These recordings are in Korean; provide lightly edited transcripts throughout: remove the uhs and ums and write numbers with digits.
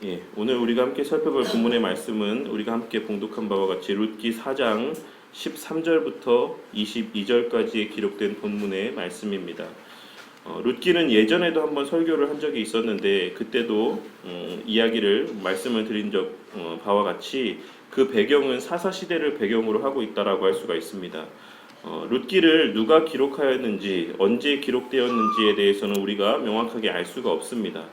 예, 오늘 우리가 함께 살펴볼 본문의 말씀은 우리가 함께 봉독한 바와 같이 룻기 4장 13절부터 22절까지에 기록된 본문의 말씀입니다. 룻기는 예전에도 한번 설교를 한 적이 있었는데 그때도 말씀을 드린 바와 같이 그 배경은 사사 시대를 배경으로 하고 있다라고 할 수가 있습니다. 룻기를 누가 기록하였는지 언제 기록되었는지에 대해서는 우리가 명확하게 알 수가 없습니다.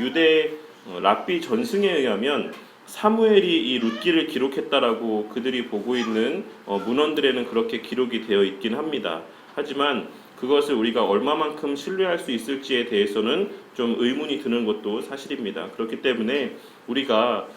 유대 랍비 전승에 의하면 사무엘이 이 룻기를 기록했다라고 그들이 보고 있는 문헌들에는 그렇게 기록이 되어 있긴 합니다. 하지만 그것을 우리가 얼마만큼 신뢰할 수 있을지에 대해서는 좀 의문이 드는 것도 사실입니다. 그렇기 때문에 우리가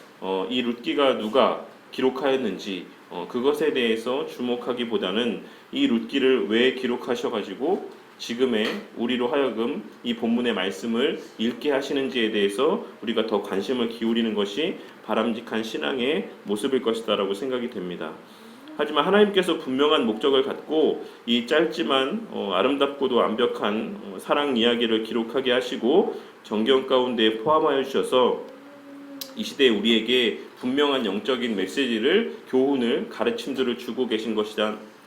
이 룻기가 누가 기록하였는지 그것에 대해서 주목하기보다는 이 룻기를 왜 기록하셔가지고 지금의 우리로 하여금 이 본문의 말씀을 읽게 하시는지에 대해서 우리가 더 관심을 기울이는 것이 바람직한 신앙의 모습일 것이다라고 생각이 됩니다. 하지만 하나님께서 분명한 목적을 갖고 이 짧지만 아름답고도 완벽한 사랑 이야기를 기록하게 하시고 정경 가운데 포함하여 주셔서 이 시대에 우리에게 분명한 영적인 메시지를, 교훈을, 가르침들을 주고 계신 것은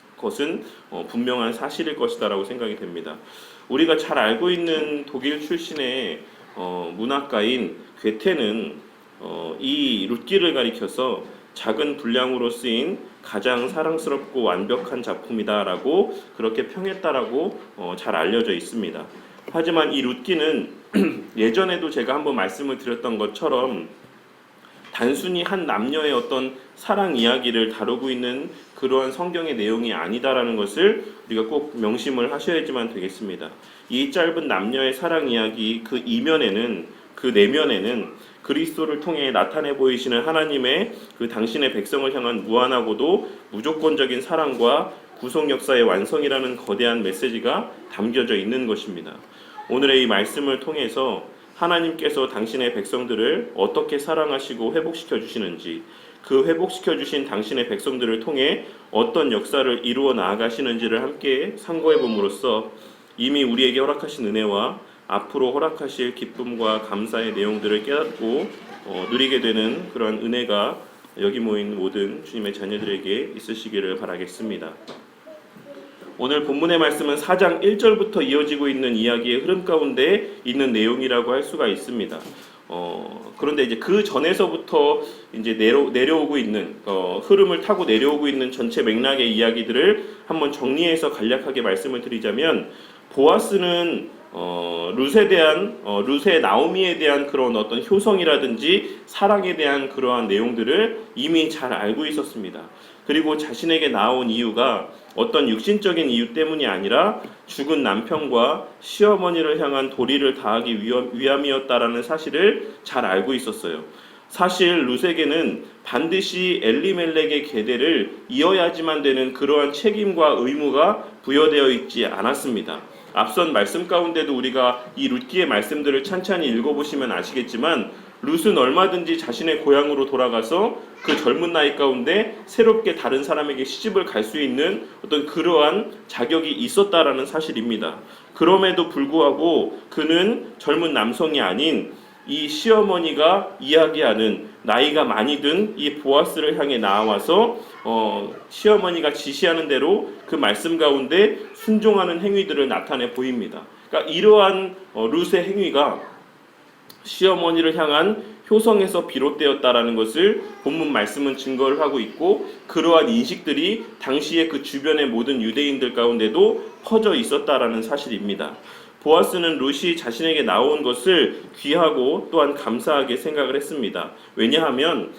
분명한 사실일 것이다라고 생각이 됩니다. 우리가 잘 알고 있는 독일 출신의 문학가인 괴테는 이 룻기를 가리켜서 작은 분량으로 쓰인 가장 사랑스럽고 완벽한 작품이다라고 그렇게 평했다라고 잘 알려져 있습니다. 하지만 이 룻기는 예전에도 제가 한번 말씀을 드렸던 것처럼 단순히 한 남녀의 어떤 사랑 이야기를 다루고 있는 그러한 성경의 내용이 아니다라는 것을 우리가 꼭 명심을 하셔야지만 되겠습니다. 이 짧은 남녀의 사랑 이야기 그 이면에는, 그 내면에는 그리스도를 통해 나타내 보이시는 하나님의 그 당신의 백성을 향한 무한하고도 무조건적인 사랑과 구속 역사의 완성이라는 거대한 메시지가 담겨져 있는 것입니다. 오늘의 이 말씀을 통해서 하나님께서 당신의 백성들을 어떻게 사랑하시고 회복시켜 주시는지, 그 회복시켜 주신 당신의 백성들을 통해 어떤 역사를 이루어 나아가시는지를 함께 상고해 봄으로써 이미 우리에게 허락하신 은혜와 앞으로 허락하실 기쁨과 감사의 내용들을 깨닫고 누리게 되는 그런 은혜가 여기 모인 모든 주님의 자녀들에게 있으시기를 바라겠습니다. 오늘 본문의 말씀은 4장 1절부터 이어지고 있는 이야기의 흐름 가운데 있는 내용이라고 할 수가 있습니다. 그런데 이제 그 전에서부터 이제 내려오고 있는 흐름을 타고 내려오고 있는 전체 맥락의 이야기들을 한번 정리해서 간략하게 말씀을 드리자면, 보아스는 룻의 나오미에 대한 그런 어떤 효성이라든지 사랑에 대한 그러한 내용들을 이미 잘 알고 있었습니다. 그리고 자신에게 나온 이유가 어떤 육신적인 이유 때문이 아니라 죽은 남편과 시어머니를 향한 도리를 다하기 위함이었다라는 사실을 잘 알고 있었어요. 사실 룻에게는 반드시 엘리멜렉의 계대를 이어야지만 되는 그러한 책임과 의무가 부여되어 있지 않았습니다. 앞선 말씀 가운데도 우리가 이 룻기의 말씀들을 찬찬히 읽어보시면 아시겠지만, 룻은 얼마든지 자신의 고향으로 돌아가서 그 젊은 나이 가운데 새롭게 다른 사람에게 시집을 갈 수 있는 어떤 그러한 자격이 있었다라는 사실입니다. 그럼에도 불구하고 그는 젊은 남성이 아닌 이 시어머니가 이야기하는 나이가 많이 든 이 보아스를 향해 나와서 시어머니가 지시하는 대로 그 말씀 가운데 순종하는 행위들을 나타내 보입니다. 그러니까 이러한 룻의 행위가 시어머니를 향한 효성에서 비롯되었다라는 것을 본문 말씀은 증거를 하고 있고, 그러한 인식들이 당시에 그 주변의 모든 유대인들 가운데도 퍼져 있었다라는 사실입니다. 보아스는 룻이 자신에게 나온 것을 귀하고 또한 감사하게 생각을 했습니다. 왜냐하면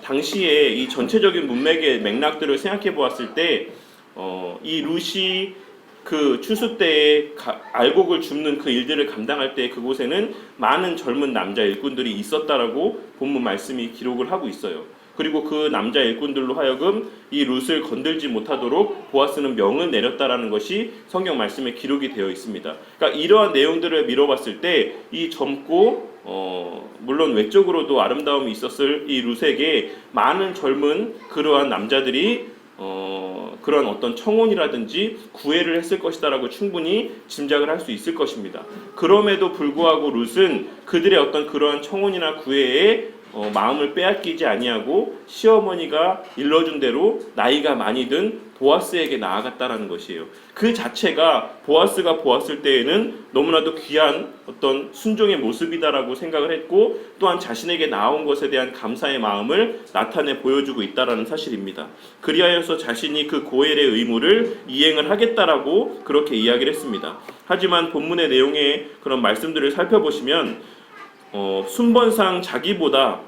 당시에 이 전체적인 문맥의 맥락들을 생각해 보았을 때 이 룻이 그 추수 때에 알곡을 줍는 그 일들을 감당할 때 그곳에는 많은 젊은 남자 일꾼들이 있었다라고 본문 말씀이 기록을 하고 있어요. 그리고 그 남자 일꾼들로 하여금 이 룻을 건들지 못하도록 보아스는 명을 내렸다라는 것이 성경 말씀에 기록이 되어 있습니다. 그러니까 이러한 내용들을 미뤄봤을 때 이 젊고 물론 외적으로도 아름다움이 있었을 이 룻에게 많은 젊은 그러한 남자들이 그런 어떤 청혼이라든지 구애를 했을 것이다라고 충분히 짐작을 할 수 있을 것입니다. 그럼에도 불구하고 룻은 그들의 어떤 그런 청혼이나 구애에 마음을 빼앗기지 아니하고 시어머니가 일러준 대로 나이가 많이 든 보아스에게 나아갔다라는 것이에요. 그 자체가 보아스가 보았을 때에는 너무나도 귀한 어떤 순종의 모습이다라고 생각을 했고, 또한 자신에게 나온 것에 대한 감사의 마음을 나타내 보여주고 있다라는 사실입니다. 그리하여서 자신이 그 고엘의 의무를 이행을 하겠다라고 그렇게 이야기를 했습니다. 하지만 본문의 내용의 그런 말씀들을 살펴보시면 순번상 자기보다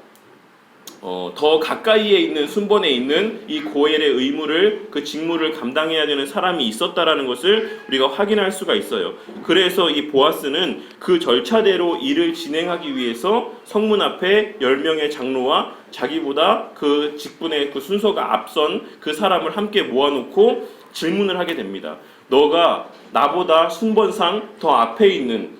더 가까이에 있는 순번에 있는 이 고엘의 의무를, 그 직무를 감당해야 되는 사람이 있었다라는 것을 우리가 확인할 수가 있어요. 그래서 이 보아스는 그 절차대로 일을 진행하기 위해서 성문 앞에 10명의 장로와 자기보다 그 직분의 그 순서가 앞선 그 사람을 함께 모아놓고 질문을 하게 됩니다. 너가 나보다 순번상 더 앞에 있는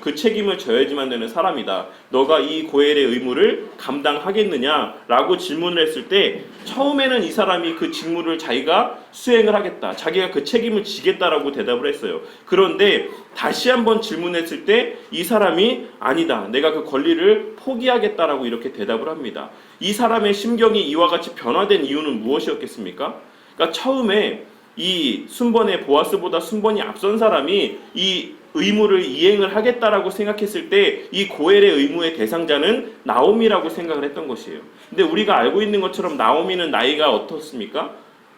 그 책임을 져야지만 되는 사람이다. 너가 이 고엘의 의무를 감당하겠느냐라고 질문을 했을 때, 처음에는 이 사람이 그 직무를 자기가 수행을 하겠다, 자기가 그 책임을 지겠다라고 대답을 했어요. 그런데 다시 한번 질문했을 때 이 사람이 아니다, 내가 그 권리를 포기하겠다라고 이렇게 대답을 합니다. 이 사람의 심경이 이와 같이 변화된 이유는 무엇이었겠습니까? 그러니까 처음에 이 순번의 보아스보다 순번이 앞선 사람이 이 의무를 이행을 하겠다라고 생각했을 때 이 고엘의 의무의 대상자는 나오미라고 생각을 했던 것이에요. 근데 우리가 알고 있는 것처럼 나오미는 나이가 어떻습니까?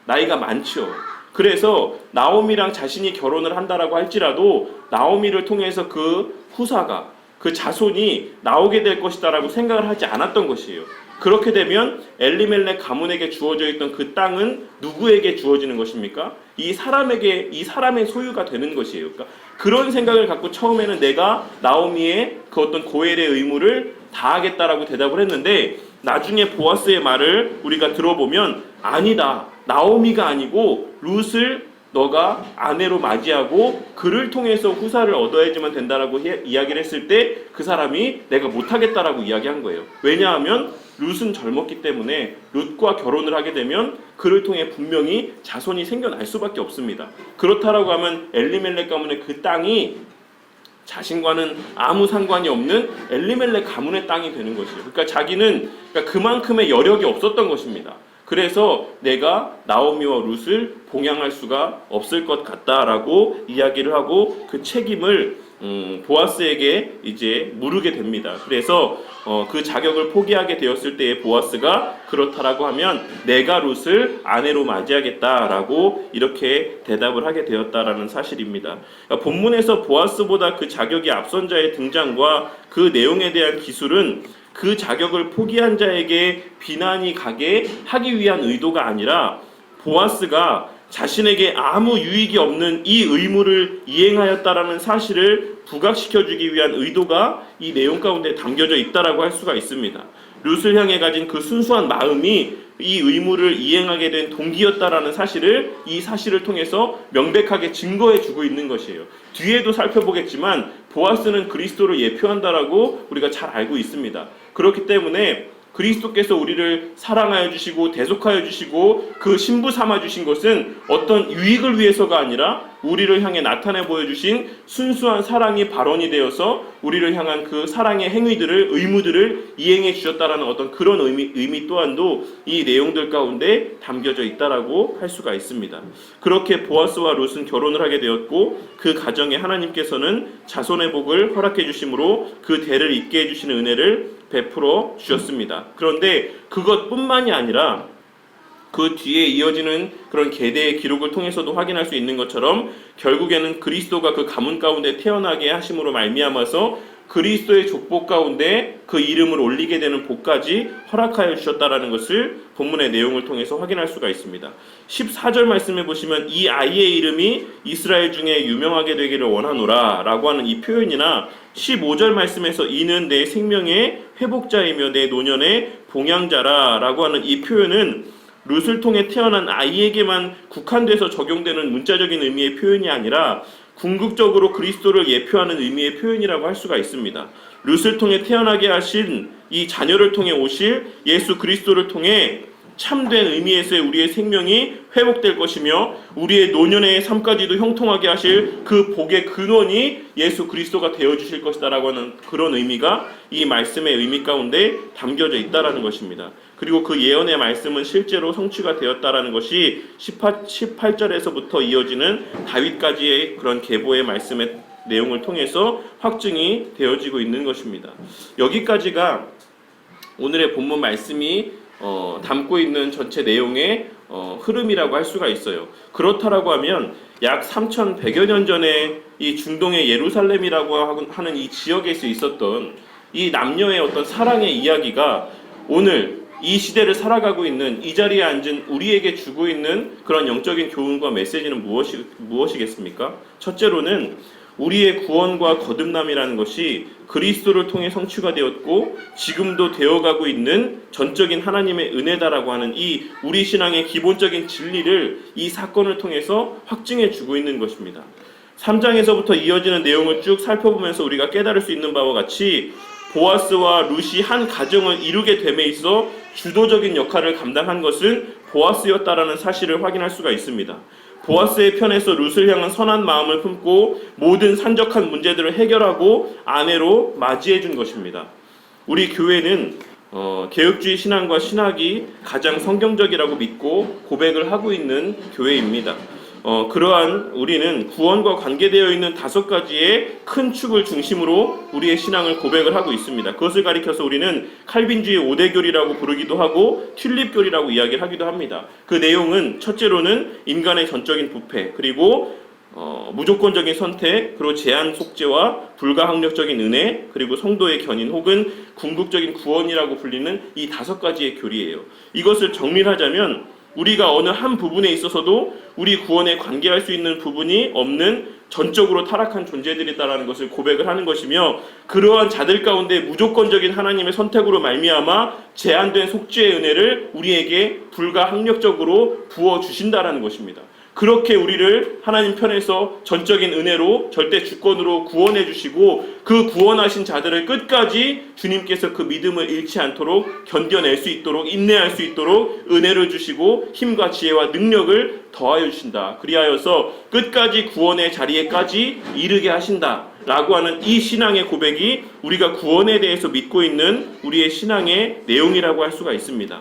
나이가 많죠. 그래서 나오미랑 자신이 결혼을 한다라고 할지라도 나오미를 통해서 그 후사가, 그 자손이 나오게 될 것이다라고 생각을 하지 않았던 것이에요. 그렇게 되면 엘리멜렉 가문에게 주어져 있던 그 땅은 누구에게 주어지는 것입니까? 이 사람에게, 이 사람의 소유가 되는 것이에요. 그러니까 그런 생각을 갖고 처음에는 내가 나오미의 그 어떤 고엘의 의무를 다하겠다라고 대답을 했는데, 나중에 보아스의 말을 우리가 들어보면 아니다, 나오미가 아니고 룻을 너가 아내로 맞이하고 그를 통해서 후사를 얻어야지만 된다라고 이야기를 했을 때 그 사람이 내가 못하겠다라고 이야기한 거예요. 왜냐하면 룻은 젊었기 때문에 룻과 결혼을 하게 되면 그를 통해 분명히 자손이 생겨날 수밖에 없습니다. 그렇다라고 하면 엘리멜렉 가문의 그 땅이 자신과는 아무 상관이 없는 엘리멜렉 가문의 땅이 되는 것이에요. 그러니까 자기는 그만큼의 여력이 없었던 것입니다. 그래서 내가 나오미와 룻을 봉양할 수가 없을 것 같다라고 이야기를 하고 그 책임을 보아스에게 이제 물으게 됩니다. 그래서 그 자격을 포기하게 되었을 때에 보아스가 그렇다라고 하면 내가 룻을 아내로 맞이하겠다라고 이렇게 대답을 하게 되었다라는 사실입니다. 그러니까 본문에서 보아스보다 그 자격이 앞선 자의 등장과 그 내용에 대한 기술은 그 자격을 포기한 자에게 비난이 가게 하기 위한 의도가 아니라 보아스가 자신에게 아무 유익이 없는 이 의무를 이행하였다라는 사실을 부각시켜주기 위한 의도가 이 내용 가운데 담겨져 있다라고 할 수가 있습니다. 룻을 향해 가진 그 순수한 마음이 이 의무를 이행하게 된 동기였다라는 사실을 이 사실을 통해서 명백하게 증거해주고 있는 것이에요. 뒤에도 살펴보겠지만 보아스는 그리스도를 예표한다라고 우리가 잘 알고 있습니다. 그렇기 때문에 그리스도께서 우리를 사랑하여 주시고 대속하여 주시고 그 신부 삼아 주신 것은 어떤 유익을 위해서가 아니라 우리를 향해 나타내 보여주신 순수한 사랑이 발원이 되어서 우리를 향한 그 사랑의 행위들을, 의무들을 이행해 주셨다라는 어떤 그런 의미 또한도 이 내용들 가운데 담겨져 있다라고 할 수가 있습니다. 그렇게 보아스와 룻은 결혼을 하게 되었고 그 가정에 하나님께서는 자손의 복을 허락해 주심으로 그 대를 잇게 해주시는 은혜를 베풀어 주셨습니다. 그런데 그것뿐만이 아니라 그 뒤에 이어지는 그런 계대의 기록을 통해서도 확인할 수 있는 것처럼 결국에는 그리스도가 그 가문 가운데 태어나게 하심으로 말미암아서 그리스도의 족복 가운데 그 이름을 올리게 되는 복까지 허락하여 주셨다라는 것을 본문의 내용을 통해서 확인할 수가 있습니다. 14절 말씀에 보시면 이 아이의 이름이 이스라엘 중에 유명하게 되기를 원하노라 라고 하는 이 표현이나 15절 말씀에서 이는 내 생명의 회복자이며 내 노년의 봉양자라 라고 하는 이 표현은 룻을 통해 태어난 아이에게만 국한돼서 적용되는 문자적인 의미의 표현이 아니라 궁극적으로 그리스도를 예표하는 의미의 표현이라고 할 수가 있습니다. 룻을 통해 태어나게 하신 이 자녀를 통해 오실 예수 그리스도를 통해 참된 의미에서의 우리의 생명이 회복될 것이며 우리의 노년의 삶까지도 형통하게 하실 그 복의 근원이 예수 그리스도가 되어주실 것이다라고 하는 그런 의미가 이 말씀의 의미 가운데 담겨져 있다라는 것입니다. 그리고 그 예언의 말씀은 실제로 성취가 되었다라는 것이 18절에서부터 이어지는 다윗까지의 그런 계보의 말씀의 내용을 통해서 확증이 되어지고 있는 것입니다. 여기까지가 오늘의 본문 말씀이 담고 있는 전체 내용의 흐름이라고 할 수가 있어요. 그렇다라고 하면 약 3100여 년 전에 이 중동의 예루살렘이라고 하는 이 지역에서 있었던 이 남녀의 어떤 사랑의 이야기가 오늘 이 시대를 살아가고 있는 이 자리에 앉은 우리에게 주고 있는 그런 영적인 교훈과 메시지는 무엇이겠습니까? 첫째로는 우리의 구원과 거듭남이라는 것이 그리스도를 통해 성취가 되었고 지금도 되어가고 있는 전적인 하나님의 은혜다라고 하는 이 우리 신앙의 기본적인 진리를 이 사건을 통해서 확증해 주고 있는 것입니다. 3장에서부터 이어지는 내용을 쭉 살펴보면서 우리가 깨달을 수 있는 바와 같이 보아스와 룻이 한 가정을 이루게 됨에 있어 주도적인 역할을 감당한 것은 보아스였다라는 사실을 확인할 수가 있습니다. 보아스의 편에서 룻을 향한 선한 마음을 품고 모든 산적한 문제들을 해결하고 아내로 맞이해 준 것입니다. 우리 교회는 개혁주의 신앙과 신학이 가장 성경적이라고 믿고 고백을 하고 있는 교회입니다. 그러한 우리는 구원과 관계되어 있는 5가지의 큰 축을 중심으로 우리의 신앙을 고백을 하고 있습니다. 그것을 가리켜서 우리는 칼빈주의 5대교리라고 부르기도 하고 튤립교리라고 이야기를 하기도 합니다. 그 내용은 첫째로는 인간의 전적인 부패, 그리고 무조건적인 선택, 그리고 제한 속죄와 불가항력적인 은혜, 그리고 성도의 견인 혹은 궁극적인 구원이라고 불리는 이 5가지의 교리예요. 이것을 정리를 하자면 우리가 어느 한 부분에 있어서도 우리 구원에 관계할 수 있는 부분이 없는 전적으로 타락한 존재들이다라는 것을 고백을 하는 것이며 그러한 자들 가운데 무조건적인 하나님의 선택으로 말미암아 제한된 속죄의 은혜를 우리에게 불가항력적으로 부어주신다라는 것입니다. 그렇게 우리를 하나님 편에서 전적인 은혜로 절대 주권으로 구원해 주시고 그 구원하신 자들을 끝까지 주님께서 그 믿음을 잃지 않도록 견뎌낼 수 있도록 인내할 수 있도록 은혜를 주시고 힘과 지혜와 능력을 더하여 주신다. 그리하여서 끝까지 구원의 자리에까지 이르게 하신다 라고 하는 이 신앙의 고백이 우리가 구원에 대해서 믿고 있는 우리의 신앙의 내용이라고 할 수가 있습니다.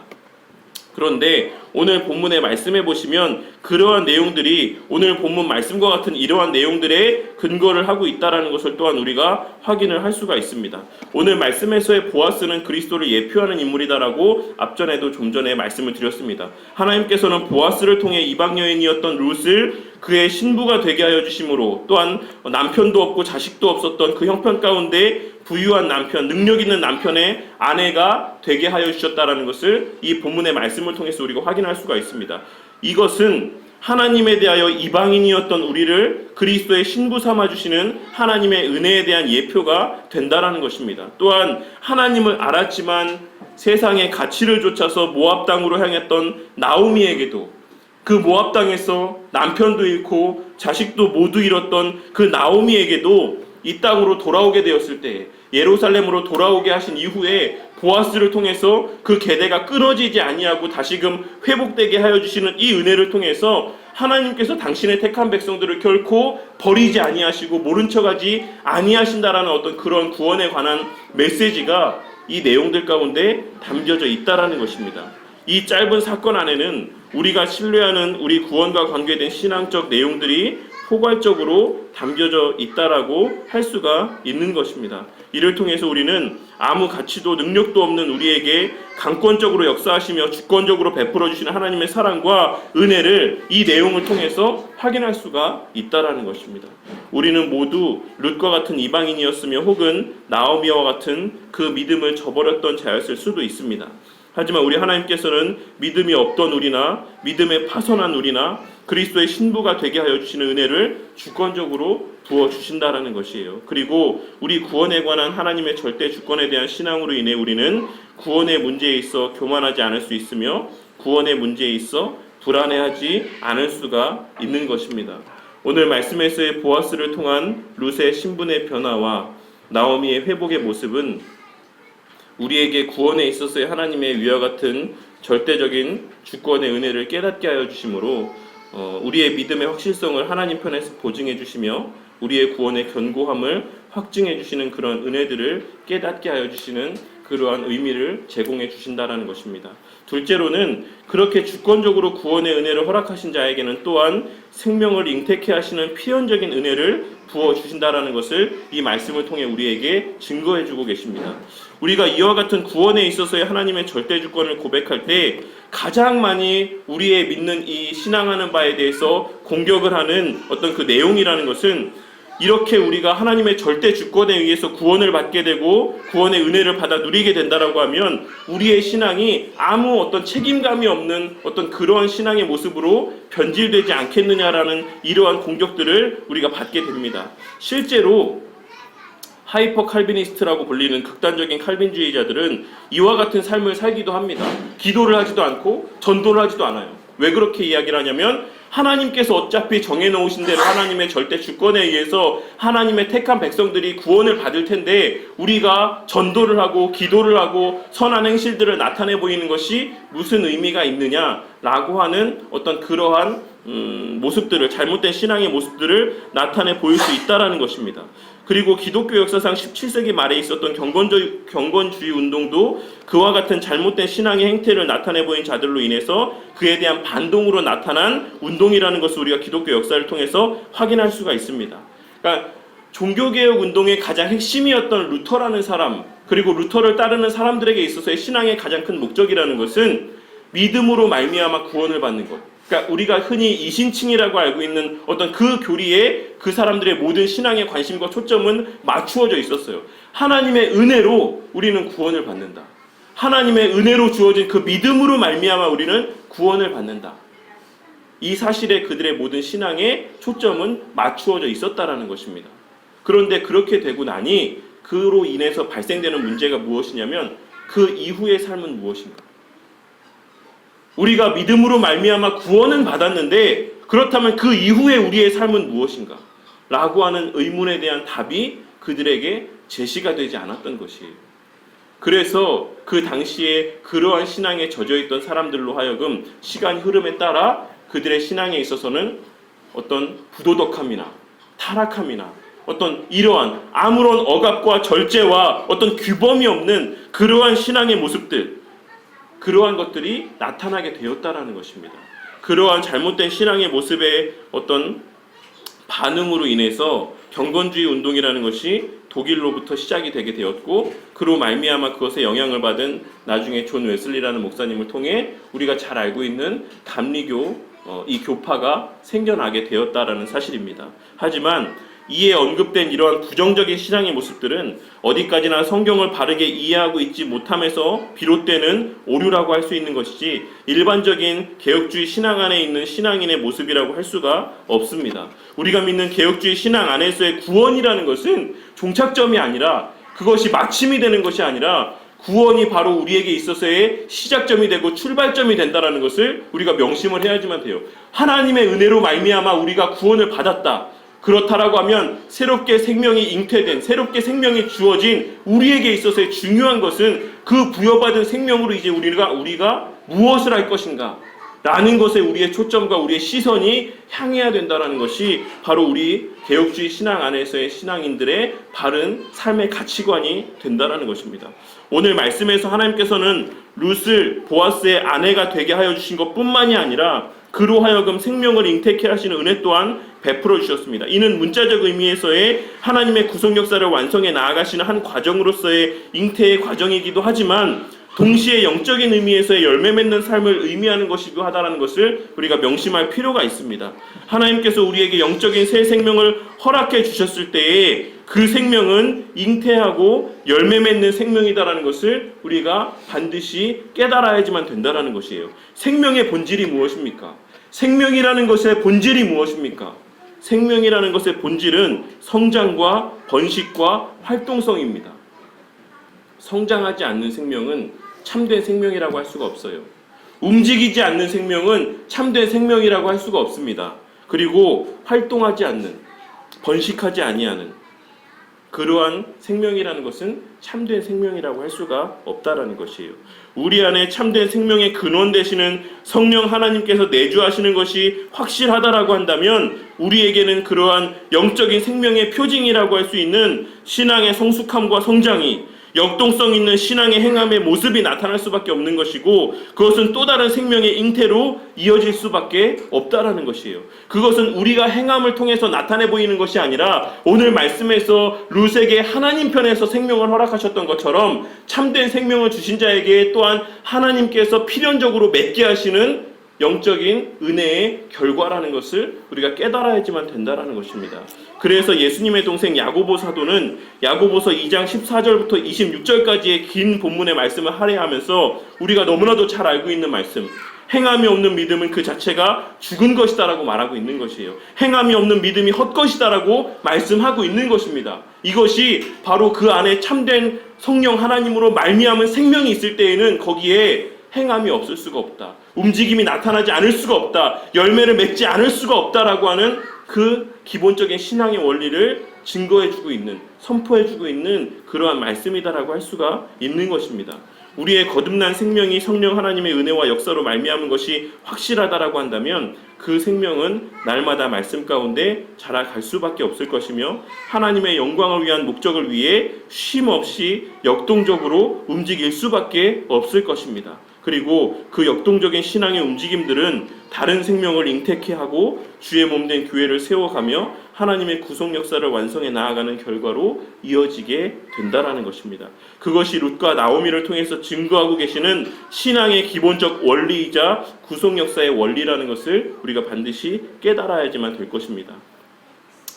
그런데 오늘 본문에 말씀해 보시면 그러한 내용들이 오늘 본문 말씀과 같은 이러한 내용들의 근거를 하고 있다는 것을 또한 우리가 확인을 할 수가 있습니다. 오늘 말씀에서의 보아스는 그리스도를 예표하는 인물이다라고 앞전에도 좀 전에 말씀을 드렸습니다. 하나님께서는 보아스를 통해 이방 여인이었던 룻을 그의 신부가 되게 하여 주심으로 또한 남편도 없고 자식도 없었던 그 형편 가운데 부유한 남편, 능력 있는 남편의 아내가 되게 하여 주셨다라는 것을 이 본문의 말씀을 통해서 우리가 확인할 수가 있습니다. 이것은 하나님에 대하여 이방인이었던 우리를 그리스도의 신부 삼아 주시는 하나님의 은혜에 대한 예표가 된다라는 것입니다. 또한 하나님을 알았지만 세상의 가치를 쫓아서 모압 땅으로 향했던 나오미에게도 그 모압 땅에서 남편도 잃고 자식도 모두 잃었던 그 나오미에게도 이 땅으로 돌아오게 되었을 때 예루살렘으로 돌아오게 하신 이후에 보아스를 통해서 그 계대가 끊어지지 아니하고 다시금 회복되게 하여 주시는 이 은혜를 통해서 하나님께서 당신의 택한 백성들을 결코 버리지 아니하시고 모른 척하지 아니하신다라는 어떤 그런 구원에 관한 메시지가 이 내용들 가운데 담겨져 있다라는 것입니다. 이 짧은 사건 안에는 우리가 신뢰하는 우리 구원과 관계된 신앙적 내용들이 포괄적으로 담겨져 있다라고 할 수가 있는 것입니다. 이를 통해서 우리는 아무 가치도 능력도 없는 우리에게 강권적으로 역사하시며 주권적으로 베풀어 주시는 하나님의 사랑과 은혜를 이 내용을 통해서 확인할 수가 있다라는 것입니다. 우리는 모두 룻과 같은 이방인이었으며 혹은 나오미와 같은 그 믿음을 저버렸던 자였을 수도 있습니다. 하지만 우리 하나님께서는 믿음이 없던 우리나 믿음에 파선한 우리나 그리스도의 신부가 되게 하여 주시는 은혜를 주권적으로 부어주신다라는 것이에요. 그리고 우리 구원에 관한 하나님의 절대 주권에 대한 신앙으로 인해 우리는 구원의 문제에 있어 교만하지 않을 수 있으며 구원의 문제에 있어 불안해하지 않을 수가 있는 것입니다. 오늘 말씀에서의 보아스를 통한 룻의 신분의 변화와 나오미의 회복의 모습은 우리에게 구원에 있어서의 하나님의 위와 같은 절대적인 주권의 은혜를 깨닫게 하여 주심으로 우리의 믿음의 확실성을 하나님 편에서 보증해 주시며 우리의 구원의 견고함을 확증해 주시는 그런 은혜들을 깨닫게 하여 주시는 그러한 의미를 제공해 주신다라는 것입니다. 둘째로는 그렇게 주권적으로 구원의 은혜를 허락하신 자에게는 또한 생명을 잉태케 하시는 필연적인 은혜를 부어 주신다라는 것을 이 말씀을 통해 우리에게 증거해 주고 계십니다. 우리가 이와 같은 구원에 있어서의 하나님의 절대 주권을 고백할 때 가장 많이 우리의 믿는 이 신앙하는 바에 대해서 공격을 하는 어떤 그 내용이라는 것은 이렇게 우리가 하나님의 절대 주권에 의해서 구원을 받게 되고 구원의 은혜를 받아 누리게 된다라고 하면 우리의 신앙이 아무 어떤 책임감이 없는 어떤 그러한 신앙의 모습으로 변질되지 않겠느냐라는 이러한 공격들을 우리가 받게 됩니다. 실제로 하이퍼 칼비니스트라고 불리는 극단적인 칼빈주의자들은 이와 같은 삶을 살기도 합니다. 기도를 하지도 않고 전도를 하지도 않아요. 왜 그렇게 이야기를 하냐면 하나님께서 어차피 정해놓으신 대로 하나님의 절대 주권에 의해서 하나님의 택한 백성들이 구원을 받을 텐데 우리가 전도를 하고 기도를 하고 선한 행실들을 나타내 보이는 것이 무슨 의미가 있느냐라고 하는 어떤 그러한 모습들을, 잘못된 신앙의 모습들을 나타내 보일 수 있다라는 것입니다. 그리고 기독교 역사상 17세기 말에 있었던 경건주의 운동도 그와 같은 잘못된 신앙의 행태를 나타내 보인 자들로 인해서 그에 대한 반동으로 나타난 운동이라는 것을 우리가 기독교 역사를 통해서 확인할 수가 있습니다. 그러니까 종교개혁 운동의 가장 핵심이었던 루터라는 사람, 그리고 루터를 따르는 사람들에게 있어서의 신앙의 가장 큰 목적이라는 것은 믿음으로 말미암아 구원을 받는 것. 그러니까 우리가 흔히 이신칭이라고 알고 있는 어떤 그 교리에 그 사람들의 모든 신앙의 관심과 초점은 맞추어져 있었어요. 하나님의 은혜로 우리는 구원을 받는다. 하나님의 은혜로 주어진 그 믿음으로 말미암아 우리는 구원을 받는다. 이 사실에 그들의 모든 신앙의 초점은 맞추어져 있었다라는 것입니다. 그런데 그렇게 되고 나니 그로 인해서 발생되는 문제가 무엇이냐면 그 이후의 삶은 무엇인가? 우리가 믿음으로 말미암아 구원은 받았는데 그렇다면 그 이후에 우리의 삶은 무엇인가? 라고 하는 의문에 대한 답이 그들에게 제시가 되지 않았던 것이에요. 그래서 그 당시에 그러한 신앙에 젖어있던 사람들로 하여금 시간 흐름에 따라 그들의 신앙에 있어서는 어떤 부도덕함이나 타락함이나 어떤 이러한 아무런 억압과 절제와 어떤 규범이 없는 그러한 신앙의 모습들, 그러한 것들이 나타나게 되었다라는 것입니다. 그러한 잘못된 신앙의 모습의 어떤 반응으로 인해서 경건주의 운동이라는 것이 독일로부터 시작이 되게 되었고 그로 말미암아 그것에 영향을 받은 나중에 존 웨슬리라는 목사님을 통해 우리가 잘 알고 있는 감리교 이 교파가 생겨나게 되었다라는 사실입니다. 하지만 이에 언급된 이러한 부정적인 신앙의 모습들은 어디까지나 성경을 바르게 이해하고 있지 못함에서 비롯되는 오류라고 할 수 있는 것이지 일반적인 개혁주의 신앙 안에 있는 신앙인의 모습이라고 할 수가 없습니다. 우리가 믿는 개혁주의 신앙 안에서의 구원이라는 것은 종착점이 아니라 그것이 마침이 되는 것이 아니라 구원이 바로 우리에게 있어서의 시작점이 되고 출발점이 된다는 것을 우리가 명심을 해야지만 돼요. 하나님의 은혜로 말미암아 우리가 구원을 받았다. 그렇다라고 하면 새롭게 생명이 잉태된, 새롭게 생명이 주어진 우리에게 있어서의 중요한 것은 그 부여받은 생명으로 이제 우리가 무엇을 할 것인가 라는 것에 우리의 초점과 우리의 시선이 향해야 된다는 것이 바로 우리 개혁주의 신앙 안에서의 신앙인들의 바른 삶의 가치관이 된다는 것입니다. 오늘 말씀에서 하나님께서는 룻을 보아스의 아내가 되게 하여 주신 것뿐만이 아니라 그로 하여금 생명을 잉태케 하시는 은혜 또한 베풀어 주셨습니다. 이는 문자적 의미에서의 하나님의 구속 역사를 완성해 나아가시는 한 과정으로서의 잉태의 과정이기도 하지만 동시에 영적인 의미에서의 열매 맺는 삶을 의미하는 것이기도 하다는 것을 우리가 명심할 필요가 있습니다. 하나님께서 우리에게 영적인 새 생명을 허락해 주셨을 때에 그 생명은 잉태하고 열매 맺는 생명이다라는 것을 우리가 반드시 깨달아야지만 된다라는 것이에요. 생명의 본질이 무엇입니까? 생명이라는 것의 본질이 무엇입니까? 생명이라는 것의 본질은 성장과 번식과 활동성입니다. 성장하지 않는 생명은 참된 생명이라고 할 수가 없어요. 움직이지 않는 생명은 참된 생명이라고 할 수가 없습니다. 그리고 활동하지 않는, 번식하지 아니하는 그러한 생명이라는 것은 참된 생명이라고 할 수가 없다라는 것이에요. 우리 안에 참된 생명의 근원 되시는 성령 하나님께서 내주하시는 것이 확실하다라고 한다면 우리에게는 그러한 영적인 생명의 표징이라고 할 수 있는 신앙의 성숙함과 성장이, 역동성 있는 신앙의 행함의 모습이 나타날 수밖에 없는 것이고, 그것은 또 다른 생명의 잉태로 이어질 수밖에 없다라는 것이에요. 그것은 우리가 행함을 통해서 나타내 보이는 것이 아니라 오늘 말씀에서 룻에게 하나님 편에서 생명을 허락하셨던 것처럼 참된 생명을 주신 자에게 또한 하나님께서 필연적으로 맺게 하시는 영적인 은혜의 결과라는 것을 우리가 깨달아야지만 된다라는 것입니다. 그래서 예수님의 동생 야고보 사도는 야고보서 2장 14절부터 26절까지의 긴 본문의 말씀을 할애하면서 우리가 너무나도 잘 알고 있는 말씀, 행함이 없는 믿음은 그 자체가 죽은 것이다라고 말하고 있는 것이에요. 행함이 없는 믿음이 헛것이다라고 말씀하고 있는 것입니다. 이것이 바로 그 안에 참된 성령 하나님으로 말미암은 생명이 있을 때에는 거기에 행함이 없을 수가 없다, 움직임이 나타나지 않을 수가 없다, 열매를 맺지 않을 수가 없다라고 하는 그 기본적인 신앙의 원리를 증거해주고 있는, 선포해주고 있는 그러한 말씀이다라고 할 수가 있는 것입니다. 우리의 거듭난 생명이 성령 하나님의 은혜와 역사로 말미암은 것이 확실하다라고 한다면 그 생명은 날마다 말씀 가운데 자라갈 수밖에 없을 것이며 하나님의 영광을 위한 목적을 위해 쉼 없이 역동적으로 움직일 수밖에 없을 것입니다. 그리고 그 역동적인 신앙의 움직임들은 다른 생명을 잉태케 하고 주의 몸된 교회를 세워가며 하나님의 구속 역사를 완성해 나아가는 결과로 이어지게 된다라는 것입니다. 그것이 룻과 나오미를 통해서 증거하고 계시는 신앙의 기본적 원리이자 구속 역사의 원리라는 것을 우리가 반드시 깨달아야지만 될 것입니다.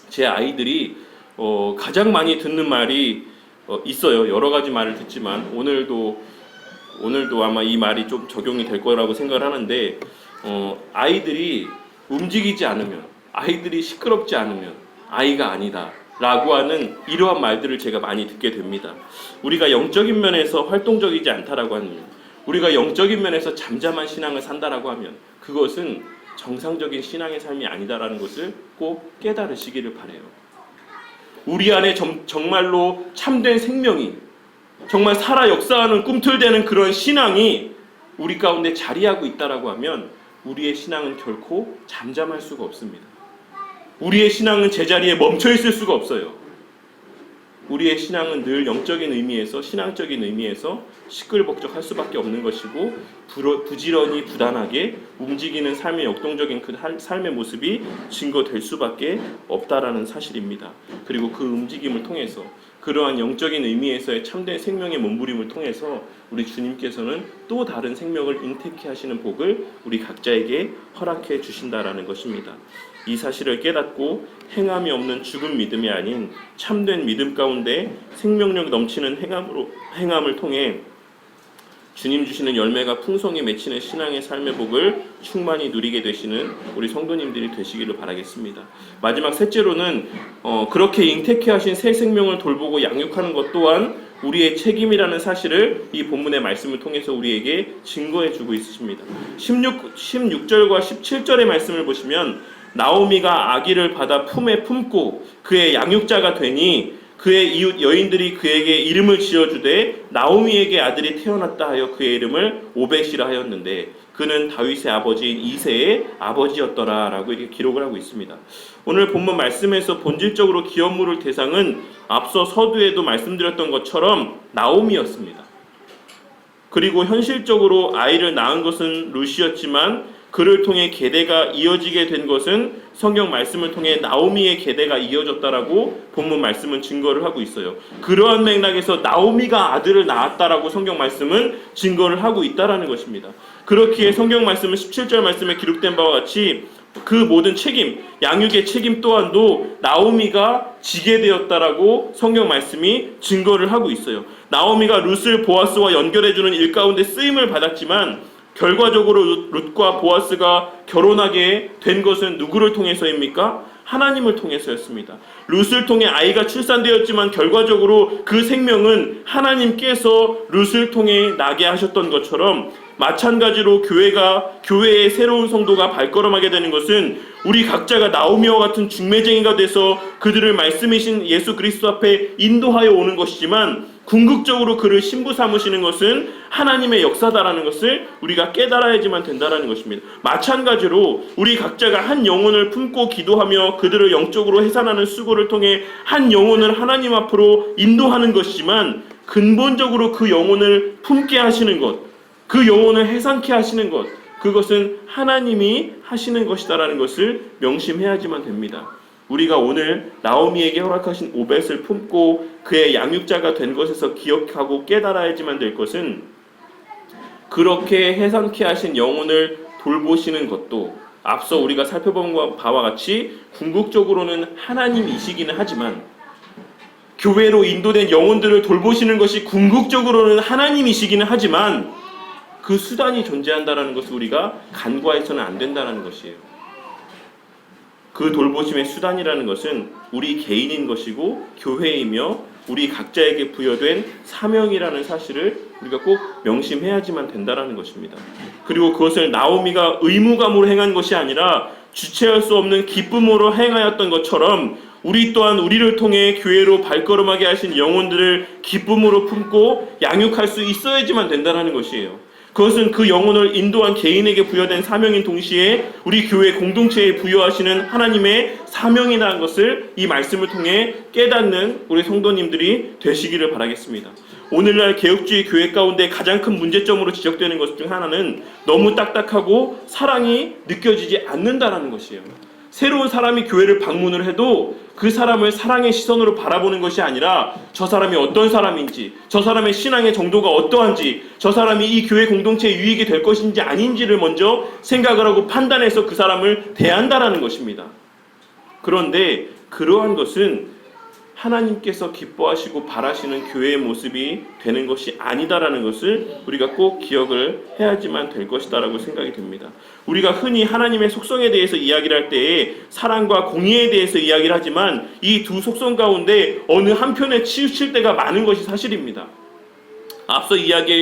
제 아이들이 가장 많이 듣는 말이 있어요. 여러 가지 말을 듣지만 오늘도 아마 이 말이 좀 적용이 될 거라고 생각을 하는데, 아이들이 움직이지 않으면, 아이들이 시끄럽지 않으면 아이가 아니다 라고 하는 이러한 말들을 제가 많이 듣게 됩니다. 우리가 영적인 면에서 활동적이지 않다라고 하면, 우리가 영적인 면에서 잠잠한 신앙을 산다라고 하면 그것은 정상적인 신앙의 삶이 아니다라는 것을 꼭 깨달으시기를 바라요. 우리 안에 정말로 참된 생명이, 정말 살아 역사하는 꿈틀대는 그런 신앙이 우리 가운데 자리하고 있다라고 하면 우리의 신앙은 결코 잠잠할 수가 없습니다. 우리의 신앙은 제자리에 멈춰 있을 수가 없어요. 우리의 신앙은 늘 영적인 의미에서, 신앙적인 의미에서 시끌벅적할 수밖에 없는 것이고, 부지런히 부단하게 움직이는 삶의 역동적인 그 삶의 모습이 증거될 수밖에 없다라는 사실입니다. 그리고 그 움직임을 통해서, 그러한 영적인 의미에서의 참된 생명의 몸부림을 통해서 우리 주님께서는 또 다른 생명을 잉태케 하시는 복을 우리 각자에게 허락해 주신다라는 것입니다. 이 사실을 깨닫고 행함이 없는 죽은 믿음이 아닌 참된 믿음 가운데 생명력 넘치는 행함을 통해 주님 주시는 열매가 풍성히 맺히는 신앙의 삶의 복을 충만히 누리게 되시는 우리 성도님들이 되시기를 바라겠습니다. 마지막 셋째로는 그렇게 잉태케 하신 새 생명을 돌보고 양육하는 것 또한 우리의 책임이라는 사실을 이 본문의 말씀을 통해서 우리에게 증거해 주고 있으십니다. 16절과 17절의 말씀을 보시면 나오미가 아기를 받아 품에 품고 그의 양육자가 되니 그의 이웃 여인들이 그에게 이름을 지어주되 나오미에게 아들이 태어났다 하여 그의 이름을 오벳이라 하였는데 그는 다윗의 아버지인 이새의 아버지였더라 라고 이렇게 기록을 하고 있습니다. 오늘 본문 말씀에서 본질적으로 기업 물을 대상은 앞서 서두에도 말씀드렸던 것처럼 나오미였습니다. 그리고 현실적으로 아이를 낳은 것은 룻이었지만 그를 통해 계대가 이어지게 된 것은 성경 말씀을 통해 나오미의 계대가 이어졌다라고 본문 말씀은 증거를 하고 있어요. 그러한 맥락에서 나오미가 아들을 낳았다라고 성경 말씀은 증거를 하고 있다라는 것입니다. 그렇기에 성경 말씀은 17절 말씀에 기록된 바와 같이 그 모든 책임, 양육의 책임 또한도 나오미가 지게 되었다라고 성경 말씀이 증거를 하고 있어요. 나오미가 룻을 보아스와 연결해주는 일 가운데 쓰임을 받았지만 결과적으로 룻과 보아스가 결혼하게 된 것은 누구를 통해서입니까? 하나님을 통해서였습니다. 룻을 통해 아이가 출산되었지만 결과적으로 그 생명은 하나님께서 룻을 통해 나게 하셨던 것처럼 마찬가지로 교회의 새로운 성도가 발걸음하게 되는 것은 우리 각자가 나오미와 같은 중매쟁이가 돼서 그들을 말씀이신 예수 그리스도 앞에 인도하여 오는 것이지만, 궁극적으로 그를 신부 삼으시는 것은 하나님의 역사다라는 것을 우리가 깨달아야지만 된다라는 것입니다. 마찬가지로 우리 각자가 한 영혼을 품고 기도하며 그들을 영적으로 해산하는 수고를 통해 한 영혼을 하나님 앞으로 인도하는 것이지만, 근본적으로 그 영혼을 품게 하시는 것, 그 영혼을 해산케 하시는 것, 그것은 하나님이 하시는 것이다라는 것을 명심해야지만 됩니다. 우리가 오늘 나오미에게 허락하신 오벳을 품고 그의 양육자가 된 것에서 기억하고 깨달아야지만 될 것은, 그렇게 해산케 하신 영혼을 돌보시는 것도 앞서 우리가 살펴본 바와 같이 궁극적으로는 하나님이시기는 하지만, 교회로 인도된 영혼들을 돌보시는 것이 궁극적으로는 하나님이시기는 하지만, 그 수단이 존재한다는 것을 우리가 간과해서는 안 된다는 것이에요. 그 돌보심의 수단이라는 것은 우리 개인인 것이고 교회이며 우리 각자에게 부여된 사명이라는 사실을 우리가 꼭 명심해야지만 된다는 것입니다. 그리고 그것을 나오미가 의무감으로 행한 것이 아니라 주체할 수 없는 기쁨으로 행하였던 것처럼, 우리 또한 우리를 통해 교회로 발걸음하게 하신 영혼들을 기쁨으로 품고 양육할 수 있어야지만 된다는 것이에요. 그것은 그 영혼을 인도한 개인에게 부여된 사명인 동시에 우리 교회 공동체에 부여하시는 하나님의 사명이라는 것을 이 말씀을 통해 깨닫는 우리 성도님들이 되시기를 바라겠습니다. 오늘날 개혁주의 교회 가운데 가장 큰 문제점으로 지적되는 것 중 하나는 너무 딱딱하고 사랑이 느껴지지 않는다라는 것이에요. 새로운 사람이 교회를 방문을 해도 그 사람을 사랑의 시선으로 바라보는 것이 아니라 저 사람이 어떤 사람인지, 저 사람의 신앙의 정도가 어떠한지, 저 사람이 이 교회 공동체에 유익이 될 것인지 아닌지를 먼저 생각을 하고 판단해서 그 사람을 대한다라는 것입니다. 그런데 그러한 것은 하나님께서 기뻐하시고 바라시는 교회의 모습이 되는 것이 아니다라는 것을 우리가 꼭 기억을 해야지만 될 것이다라고 생각이 듭니다. 우리가 흔히 하나님의 속성에 대해서 이야기를 할 때에 사랑과 공의에 대해서 이야기를 하지만, 이 두 속성 가운데 어느 한편에 치우칠 때가 많은 것이 사실입니다. 앞서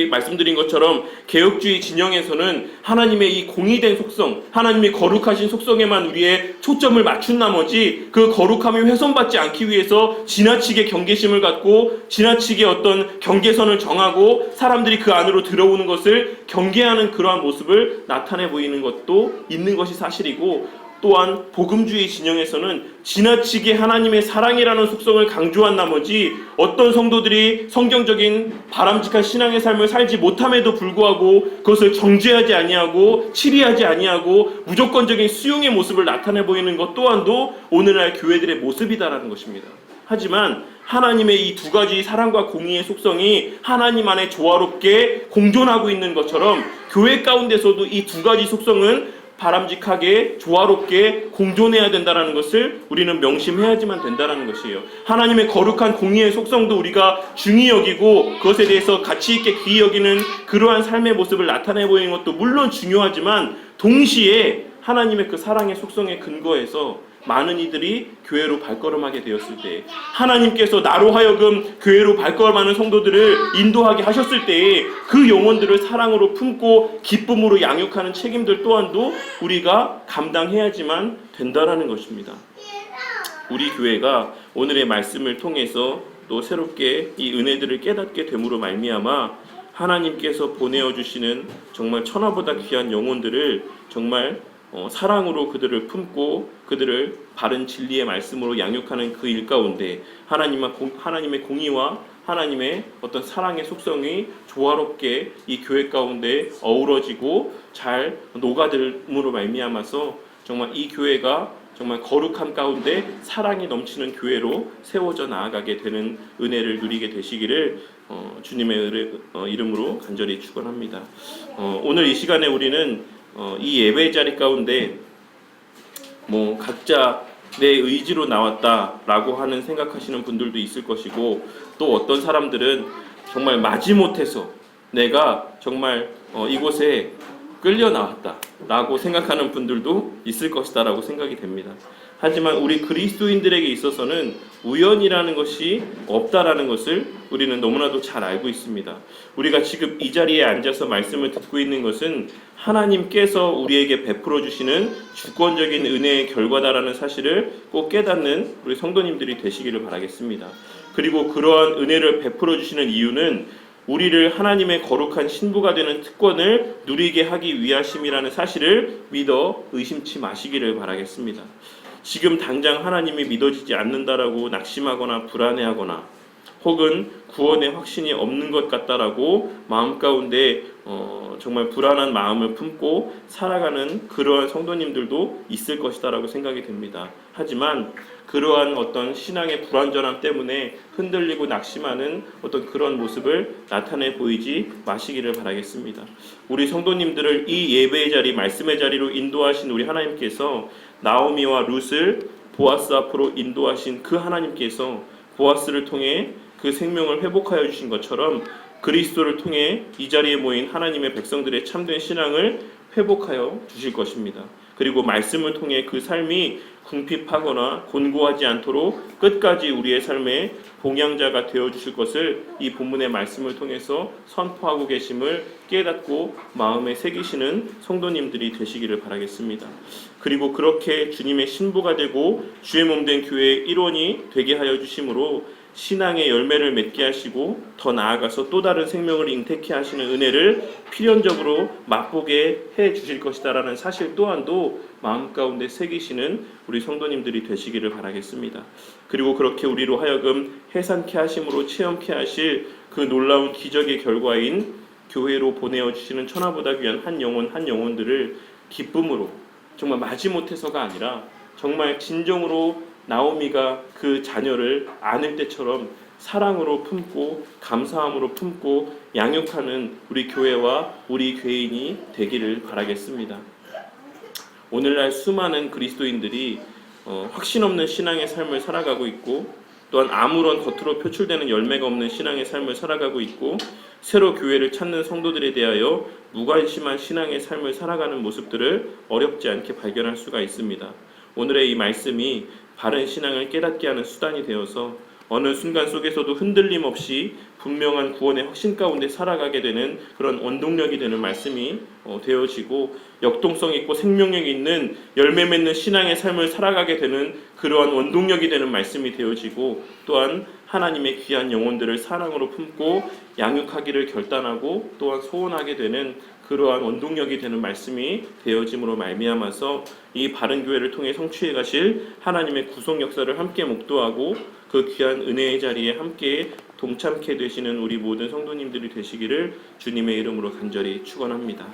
말씀드린 것처럼 개혁주의 진영에서는 하나님의 이 공의된 속성, 하나님의 거룩하신 속성에만 우리의 초점을 맞춘 나머지 그 거룩함이 훼손받지 않기 위해서 지나치게 경계심을 갖고 지나치게 어떤 경계선을 정하고 사람들이 그 안으로 들어오는 것을 경계하는 그러한 모습을 나타내 보이는 것도 있는 것이 사실이고, 또한 복음주의 진영에서는 지나치게 하나님의 사랑이라는 속성을 강조한 나머지 어떤 성도들이 성경적인 바람직한 신앙의 삶을 살지 못함에도 불구하고 그것을 정죄하지 아니하고 치리하지 아니하고 무조건적인 수용의 모습을 나타내 보이는 것 또한도 오늘날 교회들의 모습이다라는 것입니다. 하지만 하나님의 이 두 가지 사랑과 공의의 속성이 하나님 안에 조화롭게 공존하고 있는 것처럼, 교회 가운데서도 이 두 가지 속성은 바람직하게 조화롭게 공존해야 된다는 것을 우리는 명심해야지만 된다는 것이에요. 하나님의 거룩한 공의의 속성도 우리가 중히 여기고 그것에 대해서 가치 있게 귀히 여기는 그러한 삶의 모습을 나타내 보이는 것도 물론 중요하지만, 동시에 하나님의 그 사랑의 속성에 근거해서 많은 이들이 교회로 발걸음하게 되었을 때, 하나님께서 나로 하여금 교회로 발걸음하는 성도들을 인도하게 하셨을 때에 그 영혼들을 사랑으로 품고 기쁨으로 양육하는 책임들 또한도 우리가 감당해야지만 된다라는 것입니다. 우리 교회가 오늘의 말씀을 통해서 또 새롭게 이 은혜들을 깨닫게 됨으로 말미암아 하나님께서 보내어 주시는 정말 천하보다 귀한 영혼들을 정말 사랑으로 그들을 품고 그들을 바른 진리의 말씀으로 양육하는 그 일 가운데 하나님의 공의와 하나님의 어떤 사랑의 속성이 조화롭게 이 교회 가운데 어우러지고 잘 녹아들므로 말미암아서 정말 이 교회가 정말 거룩함 가운데 사랑이 넘치는 교회로 세워져 나아가게 되는 은혜를 누리게 되시기를 주님의 이름으로 간절히 축원합니다. 오늘 이 시간에 우리는 이 예배 자리 가운데 각자 내 의지로 나왔다라고 하는 생각하시는 분들도 있을 것이고, 또 어떤 사람들은 정말 마지못해서 내가 정말 이곳에 끌려 나왔다라고 생각하는 분들도 있을 것이다라고 생각이 됩니다. 하지만 우리 그리스도인들에게 있어서는 우연이라는 것이 없다라는 것을 우리는 너무나도 잘 알고 있습니다. 우리가 지금 이 자리에 앉아서 말씀을 듣고 있는 것은 하나님께서 우리에게 베풀어 주시는 주권적인 은혜의 결과다라는 사실을 꼭 깨닫는 우리 성도님들이 되시기를 바라겠습니다. 그리고 그러한 은혜를 베풀어 주시는 이유는 우리를 하나님의 거룩한 신부가 되는 특권을 누리게 하기 위하심이라는 사실을 믿어 의심치 마시기를 바라겠습니다. 지금 당장 하나님이 믿어지지 않는다라고 낙심하거나 불안해하거나 혹은 구원의 확신이 없는 것 같다라고 마음 가운데 정말 불안한 마음을 품고 살아가는 그러한 성도님들도 있을 것이다라고 생각이 됩니다. 하지만 그러한 어떤 신앙의 불완전함 때문에 흔들리고 낙심하는 어떤 그런 모습을 나타내 보이지 마시기를 바라겠습니다. 우리 성도님들을 이 예배의 자리, 말씀의 자리로 인도하신 우리 하나님께서 나오미와 룻을 보아스 앞으로 인도하신 그 하나님께서 보아스를 통해 그 생명을 회복하여 주신 것처럼 그리스도를 통해 이 자리에 모인 하나님의 백성들의 참된 신앙을 회복하여 주실 것입니다. 그리고 말씀을 통해 그 삶이 궁핍하거나 곤고하지 않도록 끝까지 우리의 삶의 봉양자가 되어 주실 것을 이 본문의 말씀을 통해서 선포하고 계심을 깨닫고 마음에 새기시는 성도님들이 되시기를 바라겠습니다. 그리고 그렇게 주님의 신부가 되고 주의 몸된 교회의 일원이 되게 하여 주심으로 신앙의 열매를 맺게 하시고 더 나아가서 또 다른 생명을 잉태케 하시는 은혜를 필연적으로 맛보게 해 주실 것이다라는 사실 또한도 마음 가운데 새기시는 우리 성도님들이 되시기를 바라겠습니다. 그리고 그렇게 우리로 하여금 해산케 하심으로 체험케 하실 그 놀라운 기적의 결과인 교회로 보내어 주시는 천하보다 귀한 한 영혼들을 기쁨으로 정말 마지못해서가 아니라 정말 진정으로 나오미가 그 자녀를 안을 때처럼 사랑으로 품고 감사함으로 품고 양육하는 우리 교회와 우리 교인이 되기를 바라겠습니다. 오늘날 수많은 그리스도인들이 확신 없는 신앙의 삶을 살아가고 있고 또한 아무런 겉으로 표출되는 열매가 없는 신앙의 삶을 살아가고 있고 새로 교회를 찾는 성도들에 대하여 무관심한 신앙의 삶을 살아가는 모습들을 어렵지 않게 발견할 수가 있습니다. 오늘의 이 말씀이 바른 신앙을 깨닫게 하는 수단이 되어서 어느 순간 속에서도 흔들림 없이 분명한 구원의 확신 가운데 살아가게 되는 그런 원동력이 되는 말씀이 되어지고 역동성 있고 생명력 있는 열매 맺는 신앙의 삶을 살아가게 되는 그러한 원동력이 되는 말씀이 되어지고 또한 하나님의 귀한 영혼들을 사랑으로 품고 양육하기를 결단하고 또한 소원하게 되는 그러한 원동력이 되는 말씀이 되어짐으로 말미암아서 이 바른 교회를 통해 성취해 가실 하나님의 구속 역사를 함께 목도하고 그 귀한 은혜의 자리에 함께 동참케 되시는 우리 모든 성도님들이 되시기를 주님의 이름으로 간절히 축원합니다.